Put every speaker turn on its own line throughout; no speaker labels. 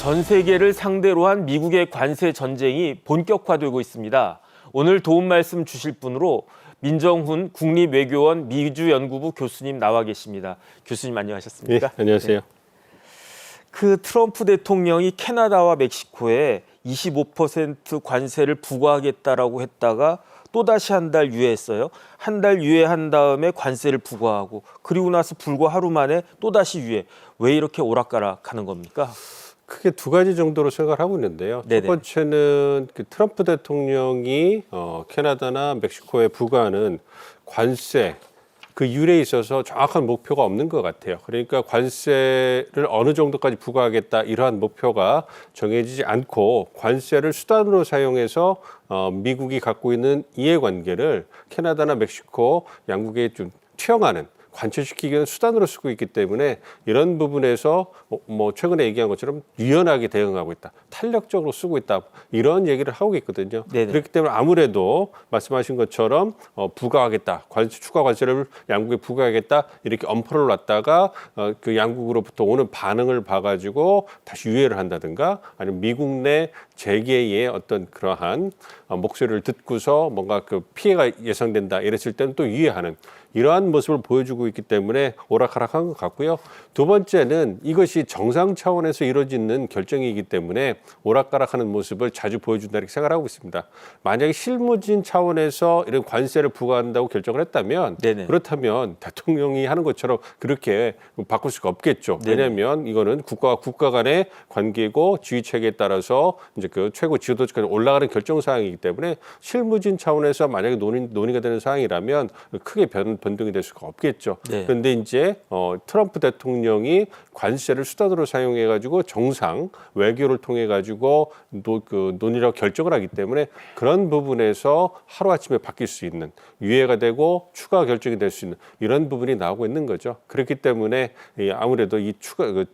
전 세계를 상대로 한 미국의 관세 전쟁이 본격화되고 있습니다. 오늘 도움 말씀 주실 분으로 민정훈 국립외교원 미주연구부 교수님 나와 계십니다. 교수님 안녕하셨습니까?
네, 안녕하세요.
그 트럼프 대통령이 캐나다와 멕시코에 25% 관세를 부과하겠다라고 했다가 또다시 한 달 유예했어요. 한 달 유예한 다음에 관세를 부과하고 그리고 나서 불과 하루 만에 또다시 유예. 왜 이렇게 오락가락하는 겁니까?
크게 두 가지 정도로 생각을 하고 있는데요.
네네.
첫 번째는 그 트럼프 대통령이 캐나다나 멕시코에 부과하는 관세 그 율에 있어서 정확한 목표가 없는 것 같아요. 그러니까 관세를 어느 정도까지 부과하겠다 이러한 목표가 정해지지 않고 관세를 수단으로 사용해서 미국이 갖고 있는 이해관계를 캐나다나 멕시코 양국에 좀 투영하는 관철시키기 위한 수단으로 쓰고 있기 때문에 이런 부분에서 뭐 최근에 얘기한 것처럼 유연하게 대응하고 있다. 탄력적으로 쓰고 있다. 이런 얘기를 하고 있거든요.
네네.
그렇기 때문에 아무래도 말씀하신 것처럼 부과하겠다. 추가 관세를 양국에 부과하겠다. 이렇게 엄포를 놨다가 그 양국으로부터 오는 반응을 봐가지고 다시 유예를 한다든가 아니면 미국 내 재계의 어떤 그러한 목소리를 듣고서 뭔가 그 피해가 예상된다. 이랬을 때는 또 유예하는 이러한 모습을 보여주고 있기 때문에 오락가락한 것 같고요. 두 번째는 이것이 정상 차원에서 이루어지는 결정이기 때문에 오락가락하는 모습을 자주 보여준다 이렇게 생각하고 있습니다. 만약에 실무진 차원에서 이런 관세를 부과한다고 결정을 했다면
네네.
그렇다면 대통령이 하는 것처럼 그렇게 바꿀 수가 없겠죠.
네네.
왜냐하면 이거는 국가와 국가 간의 관계고 지휘 체계에 따라서 이제 그 최고 지도자까지 올라가는 결정 사항이기 때문에 실무진 차원에서 만약에 논의가 되는 사항이라면 크게 변동이 될 수가 없겠죠.
네.
그런데 이제 트럼프 대통령이 관세를 수단으로 사용해가지고 정상 외교를 통해가지고 논의라고 결정을 하기 때문에 그런 부분에서 하루아침에 바뀔 수 있는 유예가 되고 추가 결정이 될 수 있는 이런 부분이 나오고 있는 거죠. 그렇기 때문에 아무래도 이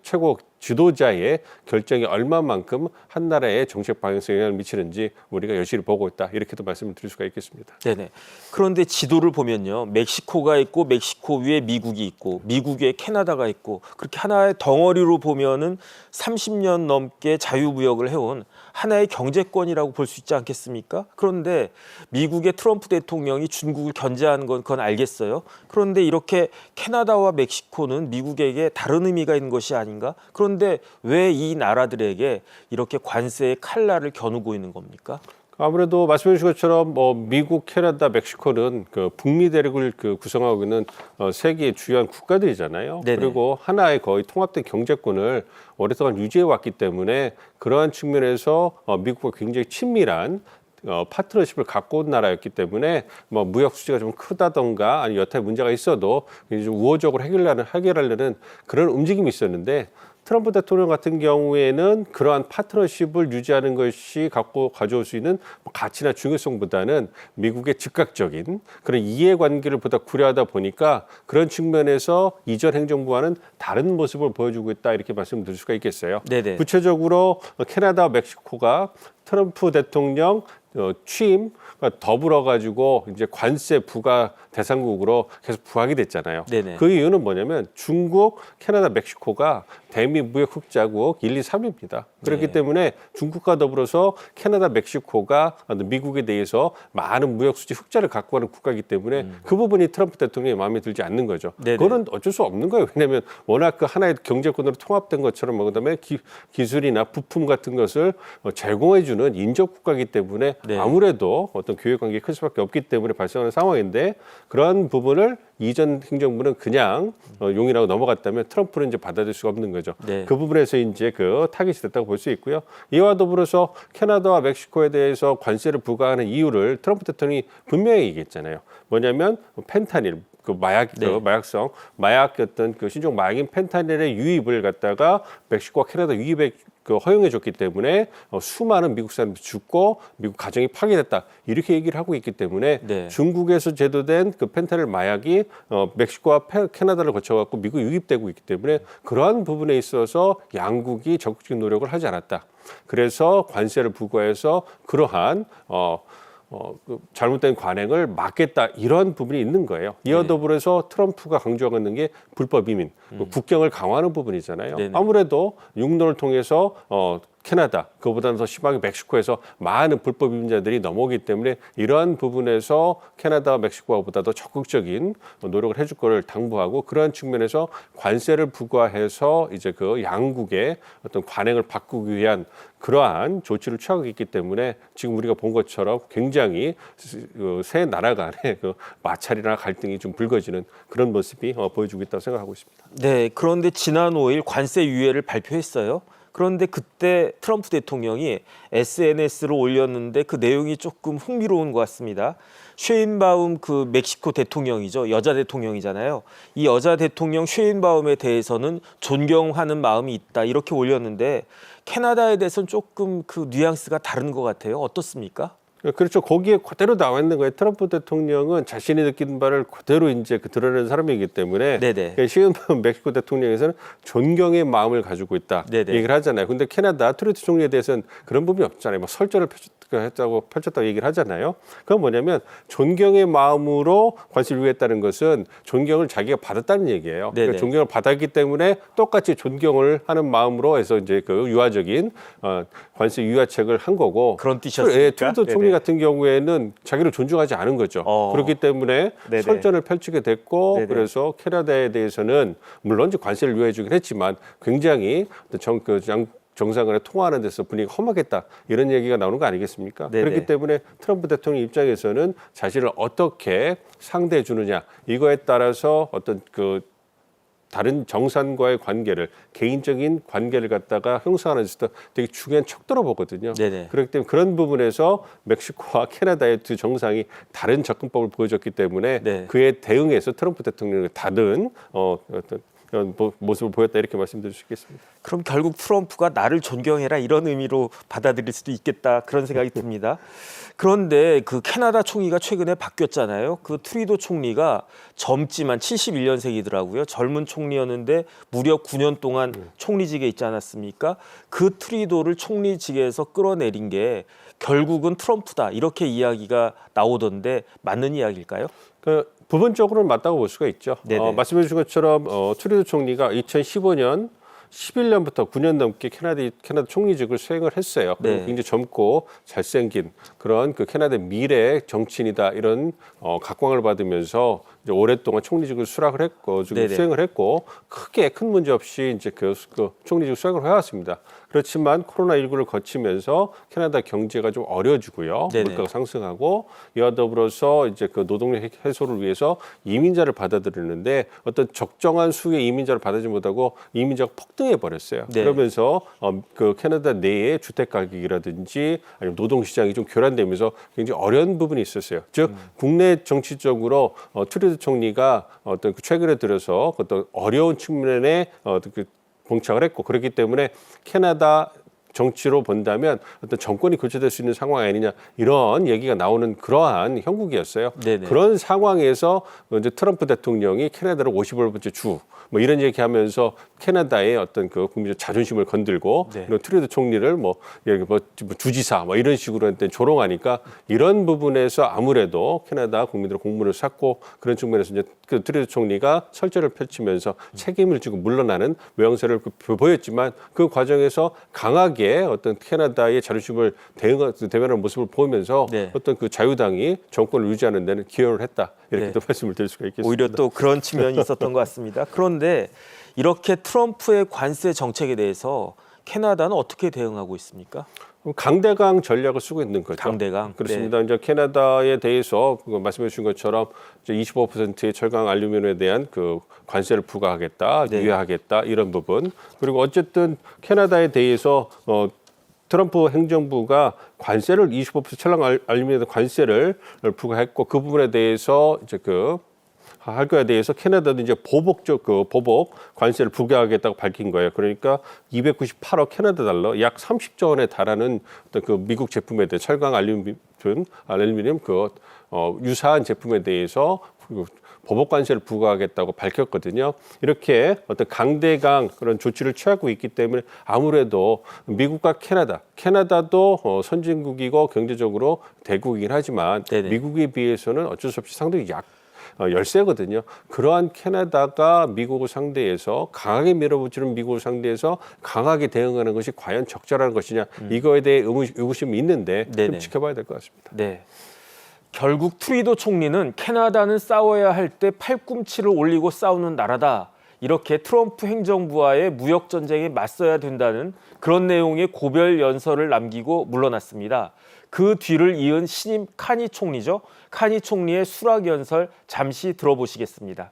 최고 지도자의 결정이 얼마만큼 한 나라의 정책 방향성에 영향을 미치는지 우리가 여실히 보고 있다. 이렇게도 말씀을 드릴 수가 있겠습니다.
네네. 그런데 지도를 보면요. 멕시코가 있고 멕시코 위에 미국이 있고 미국 위에 캐나다가 있고 그렇게 하나의 덩어리로 보면은 30년 넘게 자유무역을 해온 하나의 경제권이라고 볼 수 있지 않겠습니까? 그런데 미국의 트럼프 대통령이 중국을 견제하는 건 그건 알겠어요. 그런데 이렇게 캐나다와 멕시코는 미국에게 다른 의미가 있는 것이 아닌가? 그런데 왜 이 나라들에게 이렇게 관세의 칼날을 겨누고 있는 겁니까?
아무래도 말씀해 주신 것처럼 미국, 캐나다, 멕시코는 그 북미 대륙을 구성하고 있는 세계의 주요한 국가들이잖아요.
네네.
그리고 하나의 거의 통합된 경제권을 오랫동안 유지해 왔기 때문에 그러한 측면에서 미국과 굉장히 친밀한 파트너십을 갖고 온 나라였기 때문에 뭐 무역 수지가 좀 크다던가 아니 여타의 문제가 있어도 굉장히 좀 우호적으로 해결하려는 그런 움직임이 있었는데 트럼프 대통령 같은 경우에는 그러한 파트너십을 유지하는 것이 가져올 수 있는 가치나 중요성보다는 미국의 즉각적인 그런 이해관계를 보다 고려하다 보니까 그런 측면에서 이전 행정부와는 다른 모습을 보여주고 있다 이렇게 말씀드릴 수가 있겠어요.
네네.
구체적으로 캐나다와 멕시코가 트럼프 대통령 취임과 더불어 가지고 이제 관세 부과 대상국으로 계속 부각이 됐잖아요.
네네.
그 이유는 뭐냐면 중국, 캐나다, 멕시코가 대미 무역 흑자국 1, 2, 3입니다. 그렇기
네.
때문에 중국과 더불어서 캐나다, 멕시코가 미국에 대해서 많은 무역 수지 흑자를 갖고 가는 국가이기 때문에 그 부분이 트럼프 대통령이 마음에 들지 않는 거죠.
네네.
그거는 어쩔 수 없는 거예요. 왜냐하면 워낙 그 하나의 경제권으로 통합된 것처럼 그다음에 기술이나 부품 같은 것을 제공해주는 인접 국가이기 때문에
네.
아무래도 어떤 교역 관계가 클 수밖에 없기 때문에 발생하는 상황인데 그러한 부분을 이전 행정부는 그냥 용인하고 넘어갔다면 트럼프는 이제 받아들일 수가 없는 거죠.
네.
그 부분에서 이제 그 타깃이 됐다고 볼 수 있고요. 이와 더불어서 캐나다와 멕시코에 대해서 관세를 부과하는 이유를 트럼프 대통령이 분명히 얘기했잖아요. 뭐냐면 펜타닐 그 마약성 마약이었던 그 신종 마약인 펜타닐의 유입을 갖다가 멕시코와 캐나다 유입에 허용해줬기 때문에 수많은 미국 사람들이 죽고 미국 가정이 파괴됐다 이렇게 얘기를 하고 있기 때문에
네.
중국에서 제도된 그 펜타닐 마약이 멕시코와 캐나다를 거쳐갖고 미국에 유입되고 있기 때문에 그러한 부분에 있어서 양국이 적극적인 노력을 하지 않았다. 그래서 관세를 부과해서 그러한 그 잘못된 관행을 막겠다 이런 부분이 있는 거예요. 이와 더불어서 트럼프가 강조하고 있는 게 불법 이민, 국경을 강화하는 부분이잖아요.
네네.
아무래도 육로를 통해서 캐나다, 그보다는 더 심하게 멕시코에서 많은 불법 이민자들이 넘어오기 때문에 이러한 부분에서 캐나다와 멕시코보다 더 적극적인 노력을 해줄 거를 당부하고 그러한 측면에서 관세를 부과해서 이제 그 양국의 어떤 관행을 바꾸기 위한 그러한 조치를 취하고 있기 때문에 지금 우리가 본 것처럼 굉장히 세 나라 간의 그 마찰이나 갈등이 좀 불거지는 그런 모습이 보여주고 있다고 생각하고 있습니다.
네, 그런데 지난 5일 관세 유예를 발표했어요. 그런데 그때 트럼프 대통령이 SNS를 올렸는데 그 내용이 조금 흥미로운 것 같습니다. 쉐인바움 그 멕시코 대통령이죠. 여자 대통령이잖아요. 이 여자 대통령 쉐인바움에 대해서는 존경하는 마음이 있다 이렇게 올렸는데 캐나다에 대해서는 조금 그 뉘앙스가 다른 것 같아요. 어떻습니까?
그렇죠. 거기에 그대로 나와 있는 거예요. 트럼프 대통령은 자신이 느끼는 바를 그대로 이제 드러내는 사람이기 때문에
네네.
시은바움 멕시코 대통령에서는 존경의 마음을 가지고 있다
네네.
얘기를 하잖아요. 근데 캐나다 트루도 총리에 대해서는 그런 부분이 없잖아요. 뭐 설전을 펼쳤다고 얘기를 하잖아요. 그건 뭐냐면 존경의 마음으로 관세를 유예했다는 것은 존경을 자기가 받았다는 얘기예요. 그러니까 존경을 받았기 때문에 똑같이 존경을 하는 마음으로 해서 이제 그 유화적인 관세 유화책을 한 거고
그런 뜻이었습니까?
트루도 총리 같은 경우에는 자기를 존중하지 않은 거죠. 그렇기 때문에
네네.
설전을 펼치게 됐고
네네.
그래서 캐나다에 대해서는 물론 이제 관세를 유예해주긴 했지만 굉장히 정상간에 통화하는 데서 분위기가 험하겠다 이런 얘기가 나오는 거 아니겠습니까?
네네.
그렇기 때문에 트럼프 대통령 입장에서는 자신을 어떻게 상대해 주느냐 이거에 따라서 어떤 그 다른 정상과의 관계를 개인적인 관계를 갖다가 형성하는 데서 되게 중요한 척도로 보거든요.
네네.
그렇기 때문에 그런 부분에서 멕시코와 캐나다의 두 정상이 다른 접근법을 보여줬기 때문에
네.
그에 대응해서 트럼프 대통령이 다른 어떤 이런 모습을 보였다 이렇게 말씀드릴 수 있겠습니다.
그럼 결국 트럼프가 나를 존경해라 이런 의미로 받아들일 수도 있겠다 그런 생각이 듭니다. 그런데 그 캐나다 총리가 최근에 바뀌었잖아요. 그 트루도 총리가 젊지만 71년생이더라고요. 젊은 총리였는데 무려 9년 동안 총리직에 있지 않았습니까? 그 트루도를 총리직에서 끌어내린 게 결국은 트럼프다 이렇게 이야기가 나오던데 맞는 이야기일까요?
그 부분적으로는 맞다고 볼 수가 있죠. 말씀해 주신 것처럼 트루도 총리가 2015년 11년부터 9년 넘게 캐나다 총리직을 수행을 했어요. 그리고
네.
굉장히 젊고 잘생긴 그런 그 캐나다 미래 정치인이다 이런 각광을 받으면서 이제 오랫동안 총리직을 수락을 했고 지금
네네.
수행을 했고 크게 큰 문제 없이 이제 그 총리직 수행을 해왔습니다. 그렇지만 코로나19를 거치면서 캐나다 경제가 좀 어려지고요.
네네.
물가가 상승하고 이와 더불어서 이제 그 노동력 해소를 위해서 이민자를 받아들이는데 어떤 적정한 수의 이민자를 받아들이지 못하고 이민자가 폭등해 버렸어요.
네.
그러면서 그 캐나다 내의 주택 가격이라든지 아니면 노동 시장이 좀 교란되면서 굉장히 어려운 부분이 있었어요. 즉 국내 정치적으로 트루도 총리가 어떤 최근에 들어서 어떤 어려운 측면에 그 봉착을 했고 그렇기 때문에 캐나다 정치로 본다면 어떤 정권이 교체될 수 있는 상황이 아니냐 이런 얘기가 나오는 그러한 형국이었어요.
네네.
그런 상황에서 이제 트럼프 대통령이 캐나다를 50번째 주 뭐 이런 얘기하면서 캐나다의 어떤 그 국민적 자존심을 건들고
네.
트루도 총리를 뭐 주지사 뭐 이런 식으로 했더니 조롱하니까 이런 부분에서 아무래도 캐나다 국민들의 공분을 샀고 그런 측면에서 이제 그 트루도 총리가 설전을 펼치면서 책임을 지고 물러나는 외형세를 보였지만 그 과정에서 강하게 어떤 캐나다의 자존심을 대변하는 모습을 보면서
네.
어떤 그 자유당이 정권을 유지하는 데는 기여를 했다 이렇게
네.
또 말씀을 드릴 수가 있겠습니다.
오히려 또 그런 측면이 있었던 것 같습니다. 그런데 이렇게 트럼프의 관세 정책에 대해서 캐나다는 어떻게 대응하고 있습니까?
강대강 전략을 쓰고 있는 거죠.
강대강.
그렇습니다. 이제 캐나다에 대해서 말씀해 주신 것처럼 이제 25%의 철강 알루미늄에 대한 그 관세를 부과하겠다,
네.
유예하겠다 이런 부분. 그리고 어쨌든 캐나다에 대해서 트럼프 행정부가 관세를 25% 철강 알루미늄에 관세를 부과했고 그 부분에 대해서 이제 할 거에 대해서 캐나다도 이제 보복 관세를 부과하겠다고 밝힌 거예요. 그러니까 298억 캐나다 달러, 약 30조 원에 달하는 어떤 그 미국 제품에 대해 철강 알루미늄 유사한 제품에 대해서 보복 관세를 부과하겠다고 밝혔거든요. 이렇게 어떤 강대강 그런 조치를 취하고 있기 때문에 아무래도 미국과 캐나다도 선진국이고 경제적으로 대국이긴 하지만
네네.
미국에 비해서는 어쩔 수 없이 상당히 열세거든요. 그러한 캐나다가 미국을 상대해서 강하게 밀어붙이는 미국을 상대해서 강하게 대응하는 것이 과연 적절한 것이냐 이거에 대해 의구심이 있는데 좀
네네.
지켜봐야 될 것 같습니다.
네. 결국 트루도 총리는 캐나다는 싸워야 할 때 팔꿈치를 올리고 싸우는 나라다. 이렇게 트럼프 행정부와의 무역 전쟁에 맞서야 된다는 그런 내용의 고별 연설을 남기고 물러났습니다. 그 뒤를 이은 신임 카니 총리죠. 카니 총리의 수락 연설 잠시 들어보시겠습니다.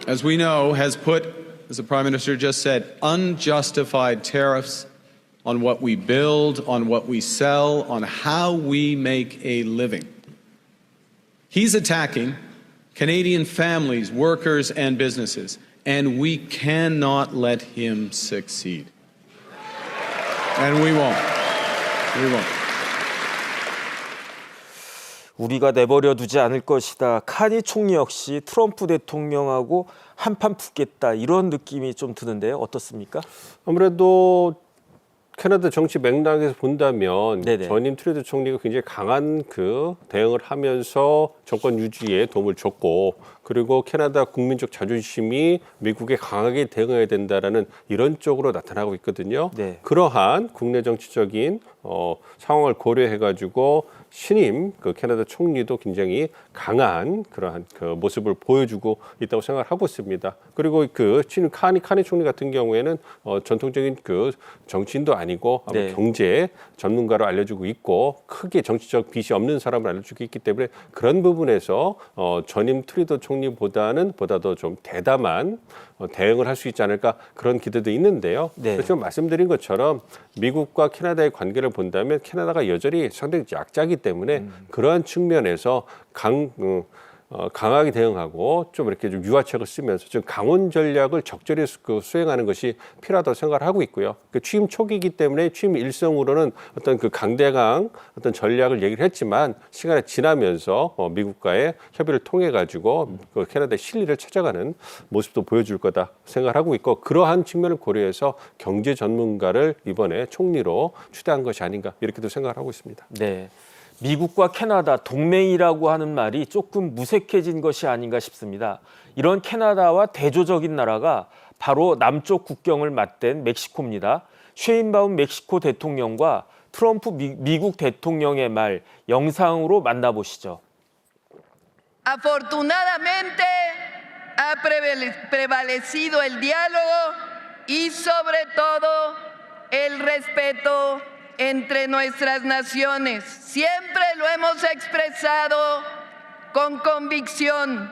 As we know, has put, as the Prime Minister just said, unjustified tariffs on what we build, on what we sell, on how we make a living. He's attacking Canadian families, workers, and businesses, and we cannot let him succeed. And we won't. We won't.
우리가 내버려 두지 않을 것이다. 카니 총리 역시 트럼프 대통령하고 한판 붙겠다. 이런 느낌이 좀 드는데요. 어떻습니까?
아무래도 캐나다 정치 맥락에서 본다면
네네.
전임 트루도 총리가 굉장히 강한 그 대응을 하면서 정권 유지에 도움을 줬고 그리고 캐나다 국민적 자존심이 미국에 강하게 대응해야 된다라는 이런 쪽으로 나타나고 있거든요.
네.
그러한 국내 정치적인 상황을 고려해가지고 신임 그 캐나다 총리도 굉장히 강한 그러한 그 모습을 보여주고 있다고 생각하고 있습니다. 그리고 그 신임 카니 총리 같은 경우에는 전통적인 그 정치인도 아니고
네.
경제 전문가로 알려지고 있고 크게 정치적 빚이 없는 사람을 알려주고 있기 때문에 그런 부분에서 전임 트루도 총리보다는 보다도 좀 대담한 대응을 할 수 있지 않을까 그런 기대도 있는데요.
네.
지금 말씀드린 것처럼 미국과 캐나다의 관계를 본다면 캐나다가 여전히 상당히 약자이기 때문에 그러한 측면에서 강하게 대응하고 좀 이렇게 좀 유화책을 쓰면서 좀 강원 전략을 적절히 수행하는 것이 필요하다고 생각을 하고 있고요. 그 취임 초기이기 때문에 취임 일성으로는 어떤 그 강대강 어떤 전략을 얘기를 했지만 시간이 지나면서 미국과의 협의를 통해 가지고 그 캐나다의 실리를 찾아가는 모습도 보여줄 거다 생각을 하고 있고 그러한 측면을 고려해서 경제 전문가를 이번에 총리로 추대한 것이 아닌가 이렇게도 생각을 하고 있습니다.
네. 미국과 캐나다 동맹이라고 하는 말이 조금 무색해진 것이 아닌가 싶습니다. 이런 캐나다와 대조적인 나라가 바로 남쪽 국경을 맞댄 멕시코입니다. 쉐인바움 멕시코 대통령과 트럼프 미국 대통령의 말 영상으로 만나보시죠.
Afortunadamente ha prevalecido el diálogo y sobre todo el respeto entre nuestras naciones. Siempre lo hemos expresado con convicción.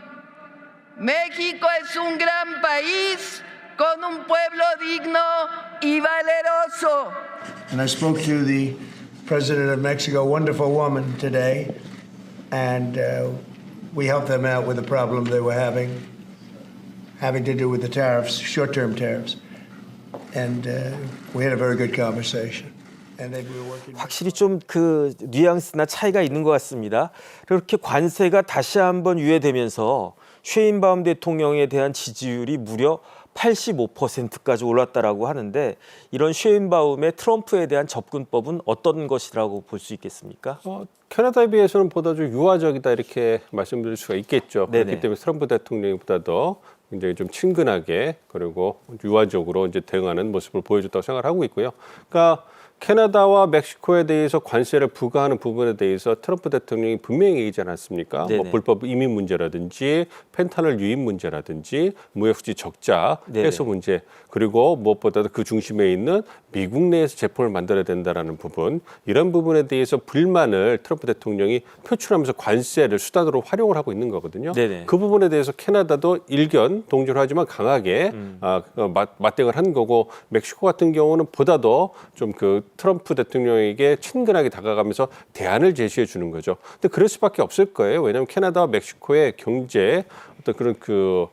México es un gran país con un pueblo digno y valeroso.
And I spoke to the president of Mexico, a wonderful woman, today, and we helped them out with the problem they were having to do with the tariffs, short-term tariffs. And we had a very good conversation.
확실히 좀 그 뉘앙스나 차이가 있는 것 같습니다. 그렇게 관세가 다시 한번 유예되면서 쉐인바움 대통령에 대한 지지율이 무려 85%까지 올랐다라고 하는데 이런 쉐인바움의 트럼프에 대한 접근법은 어떤 것이라고 볼 수 있겠습니까?
캐나다에 비해서는 보다 좀 유화적이다 이렇게 말씀드릴 수가 있겠죠.
네네.
그렇기 때문에 트럼프 대통령보다도 굉장히 좀 친근하게 그리고 유화적으로 이제 대응하는 모습을 보여줬다고 생각을 하고 있고요. 그러니까 캐나다와 멕시코에 대해서 관세를 부과하는 부분에 대해서 트럼프 대통령이 분명히 얘기하지 않았습니까? 뭐 불법 이민 문제라든지 펜타닐 유입 문제라든지 무역수지 적자 해소 문제 그리고 무엇보다도 그 중심에 있는 미국 내에서 제품을 만들어야 된다라는 부분 이런 부분에 대해서 불만을 트럼프 대통령이 표출하면서 관세를 수단으로 활용을 하고 있는 거거든요.
네네.
그 부분에 대해서 캐나다도 일견 동조를 하지만 강하게 맞대응을 한 거고 멕시코 같은 경우는 보다도 좀 그 트럼프 대통령에게 친근하게 다가가면서 대안을 제시해 주는 거죠. 근데 그럴 수밖에 없을 거예요. 왜냐하면 캐나다와 멕시코의 경제 어떤 그런 그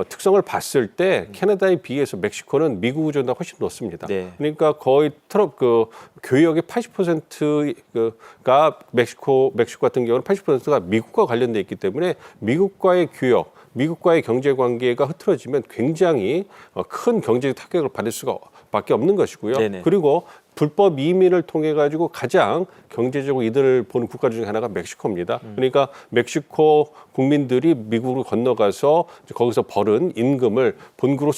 특성을 봤을 때 캐나다에 비해서 멕시코는 미국 의존도가 훨씬 높습니다.
네.
그러니까 거의 교역의 80%가 멕시코 같은 경우는 80%가 미국과 관련돼 있기 때문에 미국과의 교역, 미국과의 경제 관계가 흐트러지면 굉장히 큰 경제적 타격을 받을 수밖에 없는 것이고요.
네네.
그리고 불법 이민을 통해 가지고 가장 경제적으로 이득을 보는 국가 중에 하나가 멕시코입니다. 그러니까 멕시코 국민들이 미국으로 건너가서 거기서 벌은 임금을 본국으로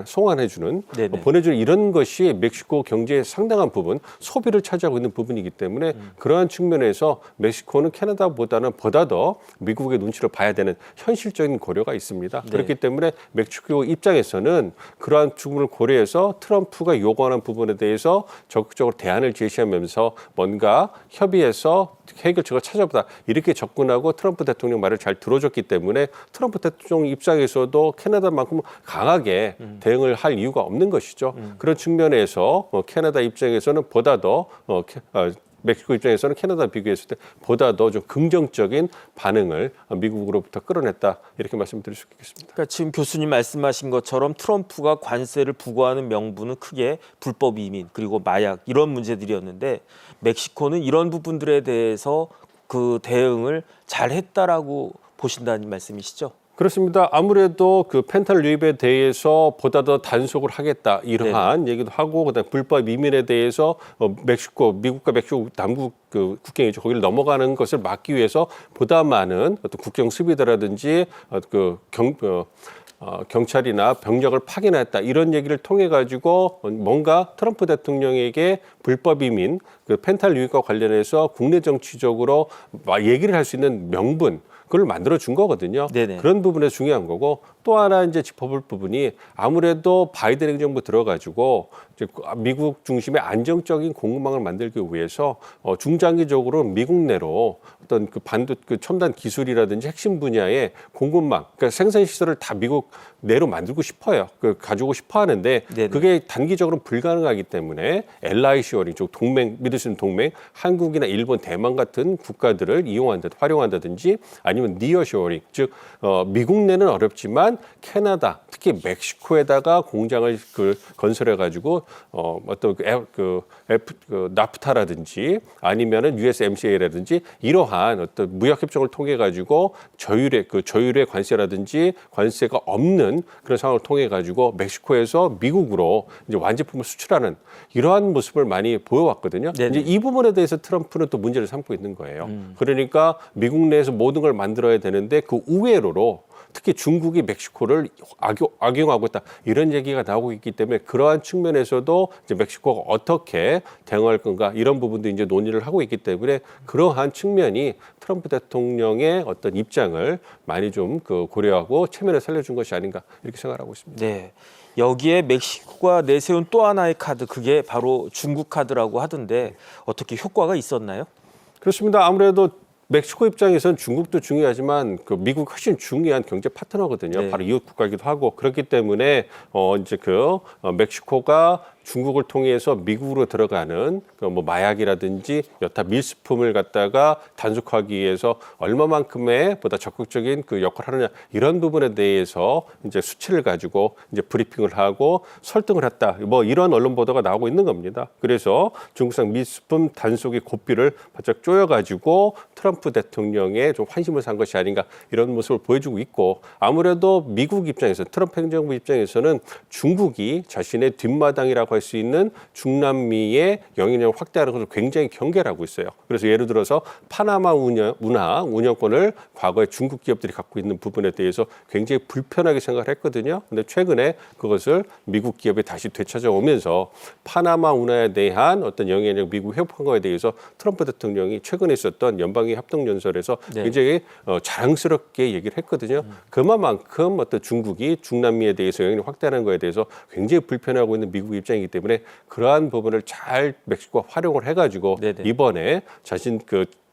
송환해주는
네네.
보내주는 이런 것이 멕시코 경제의 상당한 부분 소비를 차지하고 있는 부분이기 때문에 그러한 측면에서 멕시코는 캐나다보다는 보다 더 미국의 눈치를 봐야 되는 현실적인 고려가 있습니다.
네.
그렇기 때문에 멕시코 입장에서는 그러한 부분을 고려해서 트럼프가 요구하는 부분에 대해서 적극적으로 대안을 제시하면서 뭔가 협의해서 해결책을 찾아보다 이렇게 접근하고 트럼프 대통령 말을 잘 들어줬기 때문에 트럼프 대통령 입장에서도 캐나다만큼 강하게 대응을 할 이유가 없는 것이죠. 그런 측면에서 캐나다 입장에서는 보다 더 멕시코 입장에서는 캐나다 비교했을 때 보다 더 좀 긍정적인 반응을 미국으로부터 끌어냈다 이렇게 말씀드릴 수 있겠습니다.
그러니까 지금 교수님 말씀하신 것처럼 트럼프가 관세를 부과하는 명분은 크게 불법 이민 그리고 마약 이런 문제들이었는데 멕시코는 이런 부분들에 대해서 그 대응을 잘했다라고 보신다는 말씀이시죠?
그렇습니다. 아무래도 그 펜탈립에 대해서 보다 더 단속을 하겠다 이러한 얘기도 하고 그다음 불법 이민에 대해서 미국과 멕시코 남북 그 국경이죠. 거기를 넘어가는 것을 막기 위해서 보다 많은 어떤 국경 수비대라든지 경찰이나 병력을 파견했다 이런 얘기를 통해 가지고 뭔가 트럼프 대통령에게 불법 이민 그 펜탈립과 관련해서 국내 정치적으로 얘기를 할 수 있는 명분 그걸 만들어 준 거거든요.
네네.
그런 부분에서 중요한 거고 또 하나 이제 짚어볼 부분이 아무래도 바이든 행정부 들어가지고 이제 미국 중심의 안정적인 공급망을 만들기 위해서 중장기적으로 미국 내로 어떤 그 첨단 기술이라든지 핵심 분야의 공급망, 그러니까 생산 시설을 다 미국 내로 만들고 싶어요. 가지고 싶어 하는데
네네.
그게 단기적으로 불가능하기 때문에 LI 시어링, 즉 믿을 수 있는 동맹, 한국이나 일본, 대만 같은 국가들을 활용한다든지 아니면 니어 시어링, 즉 미국 내는 어렵지만 캐나다, 특히 멕시코에다가 공장을 건설해 가지고 나프타라든지 아니면은 USMCA라든지 이러한 어떤 무역 협정을 통해 가지고 저율의 관세라든지 관세가 없는 그런 상황을 통해 가지고 멕시코에서 미국으로 이제 완제품을 수출하는 이러한 모습을 많이 보여왔거든요.
네네.
이제 이 부분에 대해서 트럼프는 또 문제를 삼고 있는 거예요. 그러니까 미국 내에서 모든 걸 만들어야 되는데 그 우회로로 특히 중국이 멕시코를 악용하고 있다 이런 얘기가 나오고 있기 때문에 그러한 측면에서도 이제 멕시코가 어떻게 대응할 건가 이런 부분도 이제 논의를 하고 있기 때문에 그러한 측면이 트럼프 대통령의 어떤 입장을 많이 좀 고려하고 체면에 살려준 것이 아닌가 이렇게 생각하고 있습니다.
네. 여기에 멕시코가 내세운 또 하나의 카드 그게 바로 중국 카드라고 하던데 어떻게 효과가 있었나요?
그렇습니다. 아무래도 멕시코 입장에서는 중국도 중요하지만 미국이 훨씬 중요한 경제 파트너거든요.
네.
바로 이웃 국가이기도 하고 그렇기 때문에 이제 멕시코가 중국을 통해서 미국으로 들어가는 마약이라든지 여타 밀수품을 갖다가 단속하기 위해서 얼마만큼의 보다 적극적인 역할을 하느냐 이런 부분에 대해서 이제 수치를 가지고 이제 브리핑을 하고 설득을 했다. 이런 언론 보도가 나오고 있는 겁니다. 그래서 중국산 밀수품 단속의 고삐를 바짝 조여가지고 트럼프 대통령의 좀 환심을 산 것이 아닌가 이런 모습을 보여주고 있고 아무래도 미국 입장에서 트럼프 행정부 입장에서는 중국이 자신의 뒷마당이라고 할 수 있는 중남미의 영향력을 확대하는 것을 굉장히 경계를 하고 있어요. 그래서 예를 들어서 파나마 운영권을 과거에 중국 기업들이 갖고 있는 부분에 대해서 굉장히 불편하게 생각을 했거든요. 근데 최근에 그것을 미국 기업이 다시 되찾아오면서 파나마 운하에 대한 어떤 영향력 미국 회복한 거에 대해서 트럼프 대통령이 최근에 있었던 연방의 합동연설에서
네.
굉장히 자랑스럽게 얘기를 했거든요. 그만큼 어떤 중국이 중남미에 대해서 영향력 확대하는 거에 대해서 굉장히 불편해하고 있는 미국 입장이기 때문에 그러한 부분을 잘 멕시코가 활용을 해가지고
네네.
이번에 자신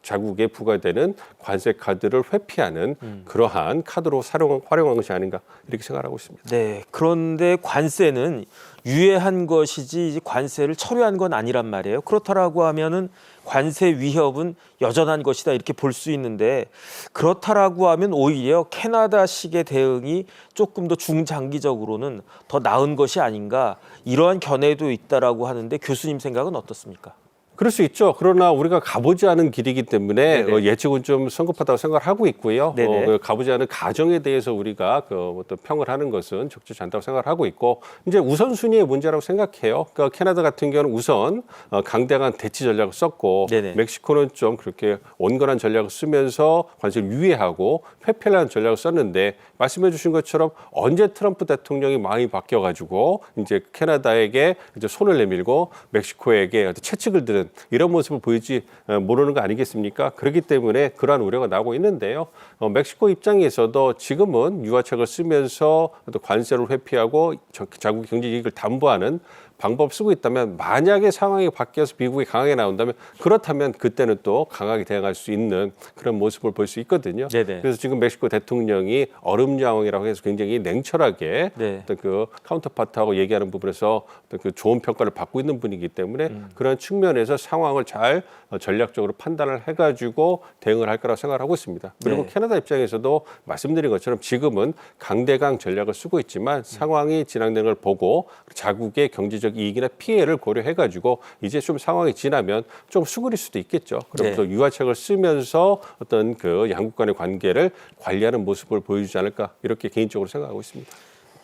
자국에 부과되는 관세 카드를 회피하는 그러한 카드로 활용한 것이 아닌가 이렇게 생각하고 있습니다.
네. 그런데 관세는 유예한 것이지 관세를 철회한 건 아니란 말이에요. 그렇다라고 하면은 관세 위협은 여전한 것이다 이렇게 볼 수 있는데 그렇다라고 하면 오히려 캐나다식의 대응이 조금 더 중장기적으로는 더 나은 것이 아닌가 이러한 견해도 있다라고 하는데 교수님 생각은 어떻습니까?
그럴 수 있죠. 그러나 우리가 가보지 않은 길이기 때문에
네네.
예측은 좀 성급하다고 생각을 하고 있고요.
네네.
가보지 않은 가정에 대해서 우리가 어떤 평을 하는 것은 적절치 않다고 생각을 하고 있고 이제 우선순위의 문제라고 생각해요. 그러니까 캐나다 같은 경우는 우선 강대강 대치 전략을 썼고
네네.
멕시코는 좀 그렇게 온건한 전략을 쓰면서 관세를 유예하고 회피하는 전략을 썼는데 말씀해 주신 것처럼 언제 트럼프 대통령이 마음이 바뀌어가지고 이제 캐나다에게 이제 손을 내밀고 멕시코에게 어떤 채찍을 드는 이런 모습을 보이지 모르는 거 아니겠습니까? 그렇기 때문에 그러한 우려가 나오고 있는데요. 멕시코 입장에서도 지금은 유화책을 쓰면서 어떤 관세를 회피하고 자국 경제 이익을 담보하는 방법을 쓰고 있다면 만약에 상황이 바뀌어서 미국이 강하게 나온다면 그렇다면 그때는 또 강하게 대응할 수 있는 그런 모습을 볼 수 있거든요.
네네.
그래서 지금 멕시코 대통령이 얼음장이라고 해서 굉장히 냉철하게
네.
어떤 그 카운터파트하고 얘기하는 부분에서 어떤 그 좋은 평가를 받고 있는 분이기 때문에 그런 측면에서 상황을 잘 전략적으로 판단을 해가지고 대응을 할 거라고 생각을 하고 있습니다. 그리고
네.
캐나다 입장에서도 말씀드린 것처럼 지금은 강대강 전략을 쓰고 있지만 상황이 진행되는 걸 보고 자국의 경제적 이익이나 피해를 고려해가지고 이제 좀 상황이 지나면 좀 수그릴 수도 있겠죠. 그러면서
네.
유화책을 쓰면서 어떤 그 양국 간의 관계를 관리하는 모습을 보여주지 않을까 이렇게 개인적으로 생각하고 있습니다.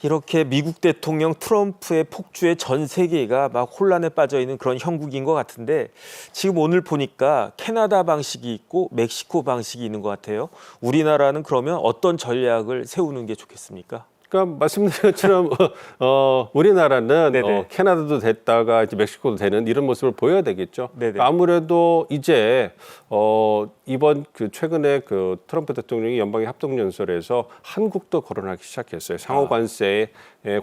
이렇게 미국 대통령 트럼프의 폭주에 전 세계가 막 혼란에 빠져 있는 그런 형국인 것 같은데 지금 오늘 보니까 캐나다 방식이 있고 멕시코 방식이 있는 것 같아요. 우리나라는 그러면 어떤 전략을 세우는 게 좋겠습니까?
그러니까 말씀드린 것처럼 우리나라는
네네.
캐나다도 됐다가 이제 멕시코도 되는 이런 모습을 보여야 되겠죠.
네네.
아무래도 이제 이번 그 최근에 그 트럼프 대통령이 연방의 합동연설에서 한국도 거론하기 시작했어요. 상호 관세에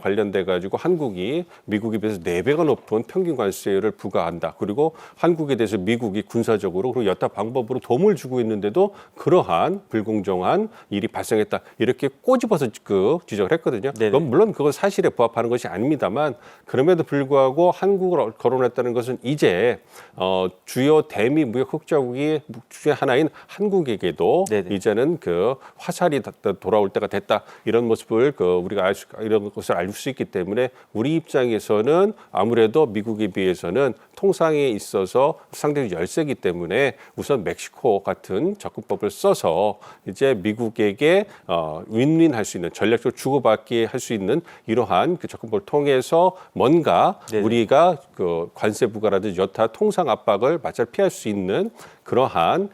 관련돼 가지고 한국이 미국에 비해서 4배가 높은 평균 관세율을 부과한다. 그리고 한국에 대해서 미국이 군사적으로 그리고 여타 방법으로 도움을 주고 있는데도 그러한 불공정한 일이 발생했다. 이렇게 꼬집어서 그 지적을 했거든요.
네네.
물론 그건 사실에 부합하는 것이 아닙니다만 그럼에도 불구하고 한국을 거론했다는 것은 이제 주요 대미 무역 흑자국이 중에 하나인 한국에게도
네네.
이제는 그 화살이 돌아올 때가 됐다. 이런 모습을 우리가 이런 것을 알 수 있기 때문에 우리 입장에서는 아무래도 미국에 비해서는 통상에 있어서 상대적으로 열세기 때문에 우선 멕시코 같은 접근법을 써서 이제 미국에게 윈윈할 수 있는 전략적으로 주고받기 할 수 있는 이러한 그 접근법을 통해서 뭔가
네네.
우리가 그 관세 부과라든지 여타 통상 압박을 마찰 피할 수 있는 그러한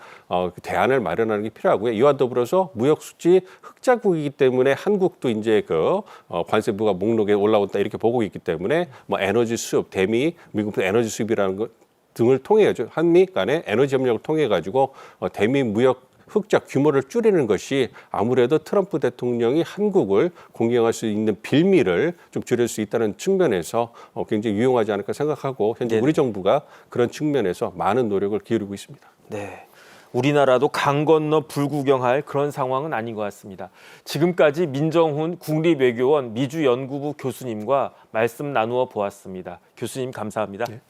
대안을 마련하는 게 필요하고요. 이와 더불어서 무역 수지 흑자국이기 때문에 한국도 이제 관세 부과 목록에 올라온다 이렇게 보고 있기 때문에 뭐 에너지 수입, 대미 미국 에너지 수입이라는 것 등을 통해 한미 간의 에너지 협력을 통해 가지고 대미 무역 흑자 규모를 줄이는 것이 아무래도 트럼프 대통령이 한국을 공격할 수 있는 빌미를 좀 줄일 수 있다는 측면에서 굉장히 유용하지 않을까 생각하고 현재
네네.
우리 정부가 그런 측면에서 많은 노력을 기울이고 있습니다.
네. 우리나라도 강 건너 불구경할 그런 상황은 아닌 것 같습니다. 지금까지 민정훈 국립외교원 미주연구부 교수님과 말씀 나누어 보았습니다. 교수님 감사합니다.
네.